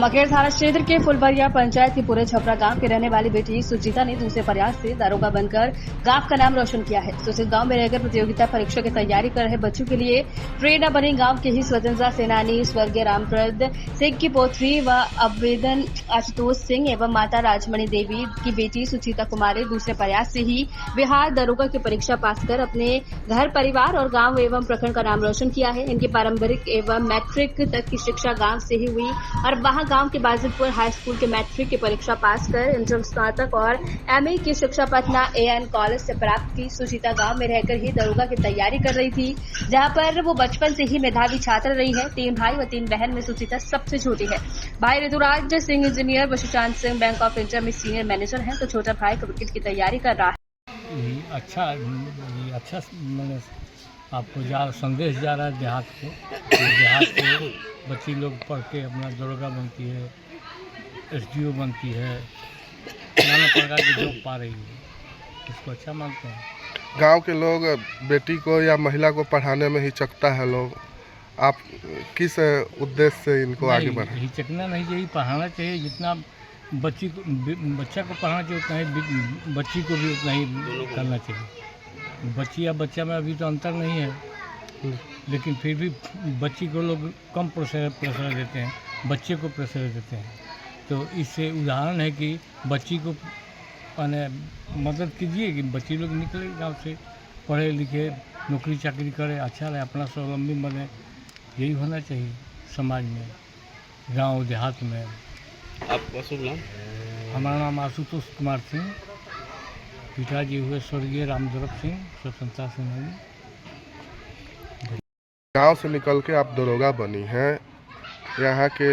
मकेर थाना क्षेत्र के फुलबरिया पंचायत के पूरे छपरा गांव की रहने वाली बेटी सुचिता ने दूसरे प्रयास से दारोगा बनकर गांव का नाम रोशन किया है। सुचित गांव में रहकर प्रतियोगिता परीक्षा की तैयारी कर रहे बच्चों के लिए प्रेरणा बनी। गांव के ही स्वतंत्रता सेनानी स्वर्गीय रामप्रद सिंह की पोत्री व आवेदन आशुतोष सिंह एवं माता राजमणि देवी की बेटी सुचिता कुमारी दूसरे प्रयास से ही बिहार दारोगा की परीक्षा पास कर अपने घर परिवार और गाँव एवं प्रखंड का नाम रोशन किया है। इनकी पारंपरिक एवं मैट्रिक तक की शिक्षा गाँव से ही हुई और वहां गांव के बाजितपुर हाई स्कूल के मैट्रिक की परीक्षा पास कर इंटर स्नातक और एमए की शिक्षा पटना एएन कॉलेज से प्राप्त की। सुचिता गांव में रहकर ही दारोगा की तैयारी कर रही थी, जहां पर वो बचपन से ही मेधावी छात्र रही है। 3 भाई व 3 बहन में सुचिता सबसे छोटी है। भाई ऋतुराज सिंह इंजीनियर व Sushant Singh bank of India में सीनियर मैनेजर हैं, तो छोटा भाई क्रिकेट की तैयारी कर रहा है। अच्छा मैंने आपको संदेश जा रहा है देहात को। देहात के बच्ची लोग पढ़ के अपना दरोगा बनती है, एसडीओ बनती है, नाना प्रकार की जॉब पा रही है, इसको अच्छा मानते हैं। गांव के लोग बेटी को या महिला को पढ़ाने में हिचकता है लोग, आप किस उद्देश्य से इनको आगे बढ़ाएं? हिचकना नहीं चाहिए, पढ़ाना चाहिए। जितना बच्चा को पढ़ाना चाहिए उतना ही बच्ची को भी उतना ही करना चाहिए। बच्ची या बच्चा में अभी तो अंतर नहीं है, लेकिन फिर भी बच्ची को लोग कम प्रेशर देते हैं, बच्चे को प्रेशर देते हैं। तो इससे उदाहरण है कि बच्ची को माने मदद कीजिए कि बच्ची लोग निकले गाँव से, पढ़े लिखे, नौकरी चाकरी करे, अच्छा रहे, अपना स्वावलंबी बने। यही होना चाहिए समाज में, गांव देहात में। आपका शुभ नाम? हमारा नाम आशुतोष कुमार सिंह, पिताजी हुए स्वर्गीय रामदरब सिंह, स्वतंत्रता सेनानी। गांव से निकल के आप दरोगा बनी हैं, यहाँ के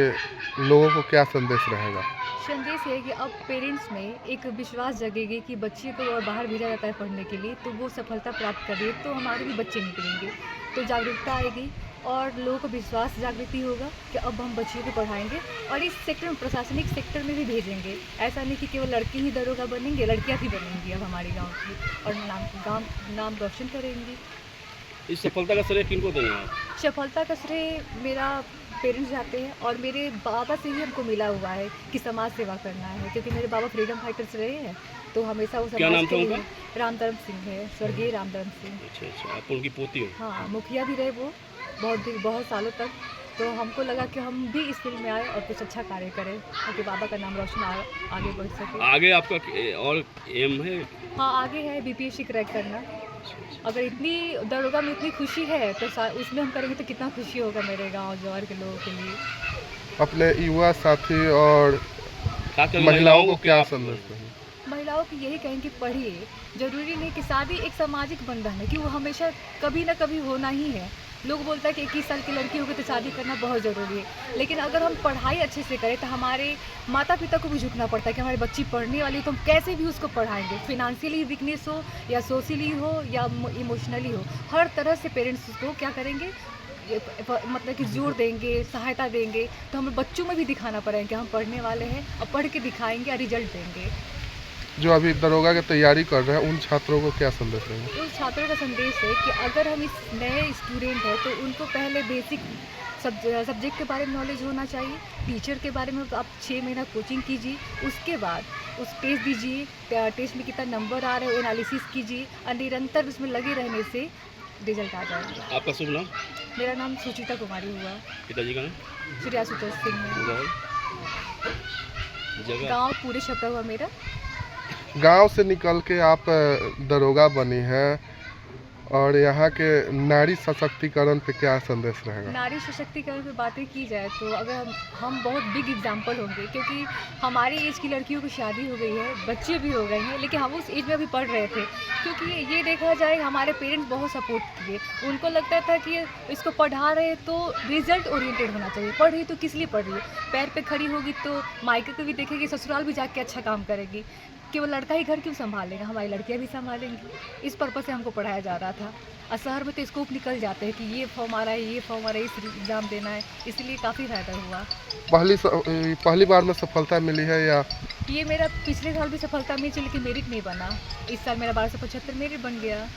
लोगों को क्या संदेश रहेगा? संदेश है कि अब पेरेंट्स में एक विश्वास जगेगी कि बच्चे को और बाहर भेजा जाता है पढ़ने के लिए, तो वो सफलता प्राप्त कर रही है, तो हमारे भी बच्चे निकलेंगे, तो जागरूकता आएगी और लोगों को विश्वास जागृति होगा कि अब हम बच्चियों को पढ़ाएंगे और इस सेक्टर में, प्रशासनिक सेक्टर में भी भेजेंगे। ऐसा नहीं कि केवल लड़के ही दरोगा बनेंगे, लड़कियां भी बनेंगी अब हमारे गांव की, और नाम रोशन करेंगी। इस सफलता का श्रेय किनको देंगे आप? सफलता का श्रेय मेरा पेरेंट्स जाते हैं और मेरे बाबा से ही हमको मिला हुआ है कि समाज सेवा करना है, क्योंकि मेरे बाबा फ्रीडम फाइटर्स रहे हैं, तो हमेशा वो क्या नाम था उनका? रामधर्म सिंह है, स्वर्गीय रामधर्म सिंह। अच्छा, आप उनकी पोती हो? हाँ, मुखिया भी रहे वो बहुत सालों तक, तो हमको लगा कि हम भी इस फील्ड में आए और कुछ अच्छा कार्य करें ताकि बाबा का नाम रोशन आगे बढ़ सके। आगे आपका और एम है? हाँ, आगे है बीपीएससी क्रैक करना। अगर इतनी दरोगा में इतनी खुशी है तो उसमें हम करेंगे तो कितना खुशी होगा मेरे गांव जवार के लोगों के लिए। अपने युवा साथी और महिलाओं को क्या संदेश देंगे? महिलाओं को यही कहेंगे पढ़िए। जरूरी नहीं कि शादी एक सामाजिक बंधन है कि वो हमेशा कभी ना कभी होना ही है। लोग बोलते हैं कि 21 साल की लड़की होगी तो शादी करना बहुत ज़रूरी है, लेकिन अगर हम पढ़ाई अच्छे से करें तो हमारे माता पिता को भी झुकना पड़ता है कि हमारी बच्ची पढ़ने वाली है, तो हम कैसे भी उसको पढ़ाएंगे। फिनेंशियली वीकनेस हो या सोशली हो या इमोशनली हो, हर तरह से पेरेंट्स उसको क्या करेंगे, मतलब कि जोर देंगे, सहायता देंगे। तो हमें बच्चों में भी दिखाना पड़ेगा कि हम पढ़ने वाले हैं और पढ़ के दिखाएंगे और रिजल्ट देंगे। जो अभी दरोगा की तैयारी कर रहे हैं उन छात्रों को क्या संदेश देंगे? उन छात्रों का संदेश है कि अगर हम इस नए स्टूडेंट हैं तो उनको पहले बेसिक सब्जेक्ट के बारे में नॉलेज होना चाहिए। टीचर के बारे में तो आप 6 महीना कोचिंग कीजिए, उसके बाद उस टेस्ट दीजिए, टेस्ट में कितना नंबर आ रहे हैं एनालिसिस कीजिए और निरंतर उसमें लगे रहने से रिजल्ट आ जाएगा। आपका शुभ नाम? मेरा नाम सुचिता कुमारी हुआ। पिताजी का नाम? श्री आशुतोष सिंह है। गाँव पूरे छपरा हुआ मेरा। गांव से निकल के आप दरोगा बनी हैं और यहाँ के नारी सशक्तिकरण पे क्या संदेश रहेगा? नारी सशक्तिकरण पे बातें की जाए तो अगर हम बहुत बिग एग्जांपल होंगे, क्योंकि हमारी एज की लड़कियों की शादी हो गई है, बच्चे भी हो गए हैं, लेकिन हम उस एज में अभी पढ़ रहे थे। क्योंकि ये देखा जाए हमारे पेरेंट्स बहुत सपोर्ट किए, उनको लगता था कि इसको पढ़ा रहे तो रिजल्ट ओरिएंटेड होना चाहिए, पढ़ रही तो किस लिए पढ़ रही है, पैर पे खड़ी होगी तो मायके को भी देखेगी, ससुराल भी जाके अच्छा काम करेगी, केवल लड़का ही घर क्यों संभालेगा, हमारी लड़कियां भी संभालेंगी। इस पर्पज़ से हमको पढ़ाया जा रहा था। और शहर में तो स्कोप निकल जाते हैं कि ये फॉर्म आ रहा है, ये फॉर्म आ रहा है, इस एग्ज़ाम देना है, इसलिए काफ़ी फ़ायदा हुआ। पहली बार में सफलता मिली है या? ये मेरा पिछले साल भी सफलता मिली, लेकिन मेरिट नहीं बना। इस साल मेरा 1275 मेरिट बन गया।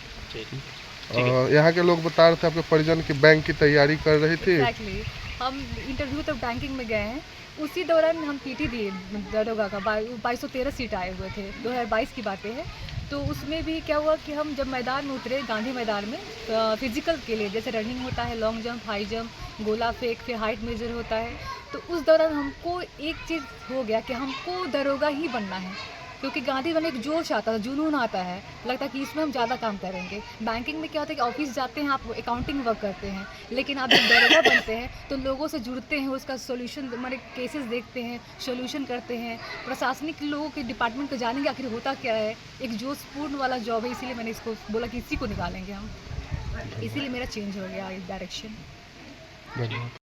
यहाँ के लोग बता रहे थे आपके परिजन की बैंक की तैयारी कर रही थी। एग्जैक्टली हम इंटरव्यू तक बैंकिंग में गए हैं, उसी दौरान हम पीटी दिए दरोगा का 2213 सीट आए हुए थे, 2022 की बातें हैं। तो उसमें भी क्या हुआ कि हम जब मैदान में उतरे गांधी मैदान में फिजिकल के लिए, जैसे रनिंग होता है, लॉन्ग जंप, हाई जंप, गोला फेंक, फिर हाइट मेजर होता है, तो उस दौरान हमको एक चीज़ हो गया कि हमको दरोगा ही बनना है, क्योंकि गांधी में एक जोश आता है, जुनून आता है, लगता है कि इसमें हम ज़्यादा काम करेंगे। बैंकिंग में क्या होता है कि ऑफिस जाते हैं, आप अकाउंटिंग वर्क करते हैं, लेकिन आप जब दरोगा बनते हैं तो लोगों से जुड़ते हैं, उसका सोल्यूशन, हमारे केसेस देखते हैं, सोल्यूशन करते हैं, प्रशासनिक लोगों के डिपार्टमेंट को जानेंगे आखिर होता क्या है। एक जोशपूर्ण वाला जॉब है, इसीलिए मैंने इसको बोला कि इसी को निकालेंगे हम, इसीलिए मेरा चेंज हो गया इस डायरेक्शन। धन्यवाद।